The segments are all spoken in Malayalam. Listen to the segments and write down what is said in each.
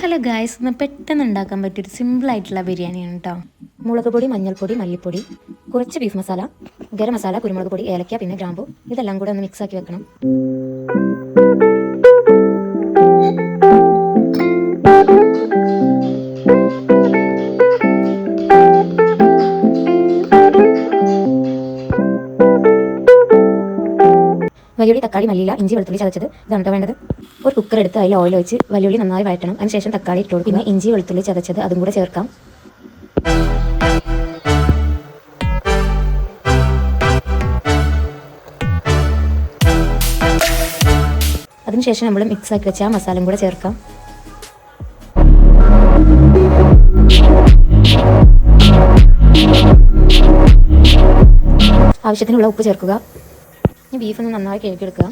ഹലോ ഗായ്സ്, ഇന്ന് പെട്ടെന്ന് ഉണ്ടാക്കാൻ പറ്റിയൊരു സിമ്പിളായിട്ടുള്ള ബിരിയാണിയാണ് കേട്ടോ. മുളക് പൊടി, മഞ്ഞൾപ്പൊടി, മല്ലിപ്പൊടി, കുറച്ച് ബീഫ് മസാല, ഗരം മസാല, കുരുമുളക് പൊടി, ഏലക്ക, പിന്നെ ഗ്രാമ്പു, ഇതെല്ലാം കൂടെ ഒന്ന് മിക്സ് ആക്കി വെക്കണം. വലിയുള്ളി, തക്കാളി, മല്ലിയില, ഇഞ്ചി, വെളുത്തുള്ളി ചതച്ചത് ഇതാണ് വേണ്ടത്. ഒരു കുക്കർ എടുത്ത് അതിൽ ഓയിൽ വെച്ച് വലിയുള്ളി നന്നായി വഴറ്റണം. അതിനുശേഷം തക്കാളി ഇട്ട് കൊടുക്കും. പിന്നെ ഇഞ്ചി, വെളുത്തുള്ളി ചതച്ചത് അതും കൂടെ ചേർക്കാം. അതിനുശേഷം നമ്മൾ മിക്സ് ആക്കി വെച്ച ആ മസാലയും കൂടെ ചേർക്കാം. ആവശ്യത്തിനുള്ള ഉപ്പ് ചേർക്കുക. ഈ ബീഫ് ഒന്ന് നന്നായി കഴുകിയെടുക്കുക.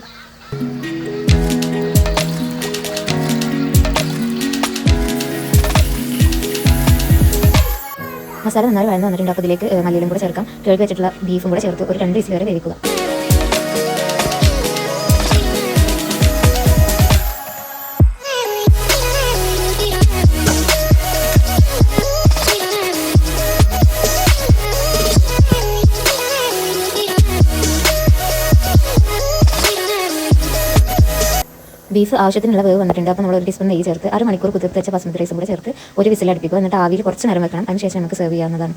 മസാല നന്നായി വഴന്ന് വന്നിട്ടുണ്ട്. അപ്പോൾ ഇതിലേക്ക് മല്ലിയിലും കൂടെ ചേർക്കാം. കഴുകി വെച്ചിട്ടുള്ള ബീഫും കൂടെ ചേർത്ത് ഒരു 2 വിസിൽ വരെ വേവിക്കുക. ബീഫ് ആവശ്യത്തിനുള്ള വേവ് വന്നിട്ടുണ്ട്. അപ്പോൾ നമ്മൾ 1 ടീസ്പൂൺ നെയ്യ് ചേർത്ത് 1/2 മണിക്കൂർ കുതിർത്ത് വെച്ച ബസ്മതി റൈസും കൂടെ ചേർത്ത് ഒരു വിസിൽ അടുപ്പിക്കുക. എന്നിട്ട് ആവിയിൽ കുറച്ച് നേരം വെക്കണം. അതിനുശേഷം നമുക്ക് സെർവ് ചെയ്യാവുന്നതാണ്.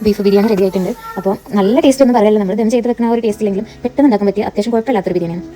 ബീഫ് ബിരിയാണി റെഡി ആയിട്ടുണ്ട്. അപ്പോൾ നല്ല ടേസ്റ്റ് ഒന്നും പറയല്ല, നമ്മൾ ദം ചെയ്ത് വെക്കുന്ന ഒരു ടേസ്റ്റ് ഇല്ലെങ്കിലും പെട്ടെന്ന് ഉണ്ടാക്കാൻ പറ്റിയ അത്യാവശ്യം കുഴപ്പമില്ലാത്തൊരു ബിരിയാണിയാണ്.